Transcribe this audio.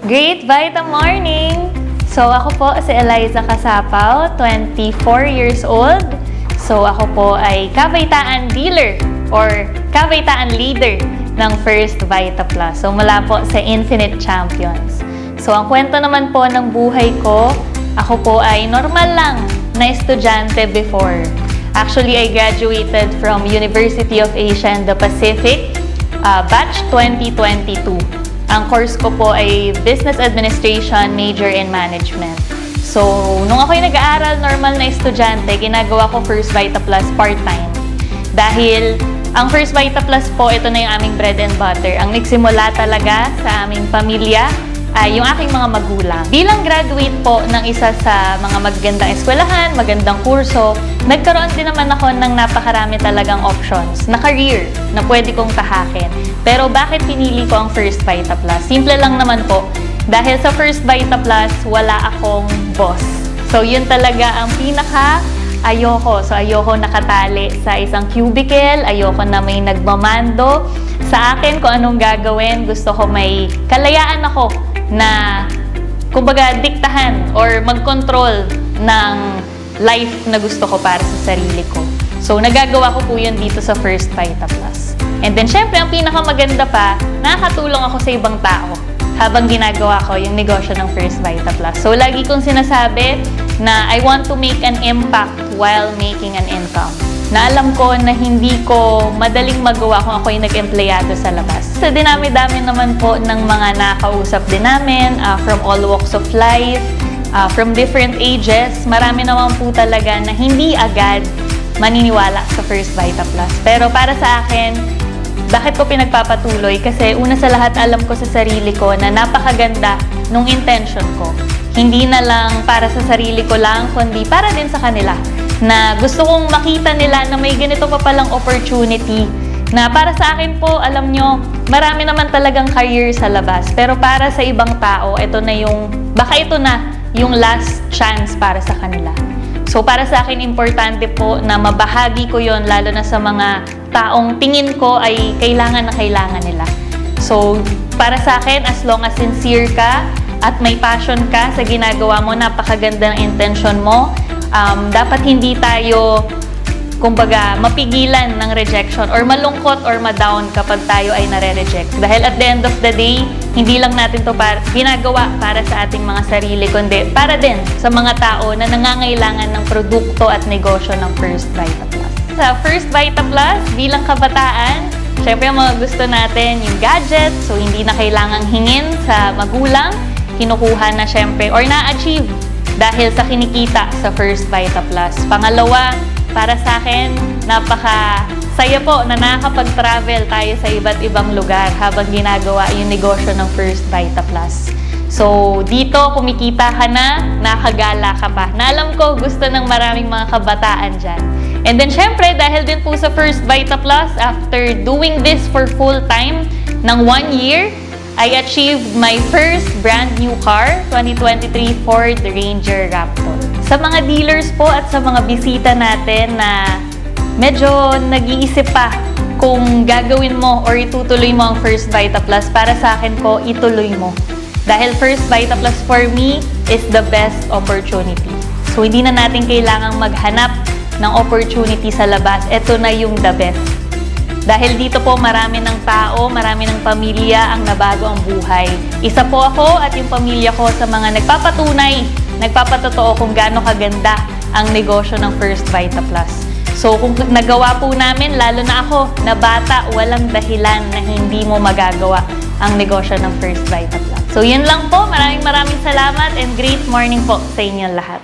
Great Vita Morning! So ako po si Eliza Casapaw, 24 years old. So ako po ay kabaitaan dealer or kabaitaan leader ng First Vita Plus. So mula po sa Infinite Champions. So ang kwento naman po ng buhay ko, ako po ay normal lang na estudyante before. Actually, I graduated from University of Asia and the Pacific, batch 2022. Ang course ko po ay Business Administration, major in Management. So, nung ako'y nag-aaral, normal na estudyante, ginagawa ko First Vita Plus part-time. Dahil ang First Vita Plus po, ito na yung aming bread and butter. Ang nagsimula talaga sa aming pamilya ay yung aking mga magulang. Bilang graduate po ng isa sa mga magagandang eskwelahan, magandang kurso, nagkaroon din naman ako ng napakarami talagang options na career na pwede kong tahakin. Pero bakit pinili ko ang First Vita Plus? Simple lang naman po. Dahil sa First Vita Plus, wala akong boss. So yun talaga ang ayoko. So ayoko nakatali sa isang cubicle, ayoko na may nagmamando sa akin kung anong gagawin. Gusto ko may kalayaan ako na kumbaga diktahan or mag-control ng life na gusto ko para sa sarili ko. So nagagawa ko po yun dito sa First Vita Plus. And then syempre ang pinakamaganda pa, nakakatulong ako sa ibang tao habang ginagawa ko yung negosyo ng First Vita Plus. So lagi kong sinasabi na I want to make an impact while making an income. Na alam ko na hindi ko madaling magawa kung ako'y nag-empleyado sa labas. Sa dinami-dami naman po ng mga nakausap din namin from all walks of life, from different ages, marami naman po talaga na hindi agad maniniwala sa First Vita Plus. Pero para sa akin, bakit ko pinagpapatuloy? Kasi una sa lahat alam ko sa sarili ko na napakaganda nung intention ko. Hindi na lang para sa sarili ko lang, kundi para din sa kanila. Na gusto kong makita nila na may ganito pa palang opportunity. Na para sa akin po, alam nyo, marami naman talagang career sa labas. Pero para sa ibang tao, baka ito na yung last chance para sa kanila. So para sa akin, importante po na mabahagi ko yon lalo na sa mga taong tingin ko ay kailangan na kailangan nila. So para sa akin, as long as sincere ka at may passion ka sa ginagawa mo, napakaganda ng intention mo, dapat hindi tayo, kumbaga, mapigilan ng rejection or malungkot or ma-down kapag tayo ay nare-reject. Dahil at the end of the day, hindi lang natin to ginagawa para sa ating mga sarili, kundi para din sa mga tao na nangangailangan ng produkto at negosyo ng First Vita Plus. Sa First Vita Plus, bilang kabataan, syempre mga gusto natin yung gadget, so hindi na kailangang hingin sa magulang, kinukuha na syempre or na-achieve dahil sa kinikita sa First Vita Plus. Pangalawa, para sa akin, napaka-saya po na nakakapag-travel tayo sa iba't ibang lugar habang ginagawa yung negosyo ng First Vita Plus. So, dito kumikita ka na, nakagala ka pa. Na alam ko, gusto ng maraming mga kabataan dyan. And then, syempre, dahil din po sa First Vita Plus, after doing this for full time ng 1 year, I achieved my first brand new car, 2023 Ford Ranger Raptor. Sa mga dealers po at sa mga bisita natin na medyo nag-iisip pa kung gagawin mo or itutuloy mo ang First Vita Plus, para sa akin po, ituloy mo. Dahil First Vita Plus for me is the best opportunity. So hindi na natin kailangang maghanap ng opportunity sa labas. Ito na yung the best. Dahil dito po marami ng tao, marami ng pamilya ang nabago ang buhay. Isa po ako at yung pamilya ko sa mga nagpapatunay, nagpapatotoo kung gaano kaganda ang negosyo ng First Vita Plus. So kung nagawa po namin, lalo na ako na bata, walang dahilan na hindi mo magagawa ang negosyo ng First Vita Plus. So yun lang po, maraming salamat and great morning po sa inyong lahat.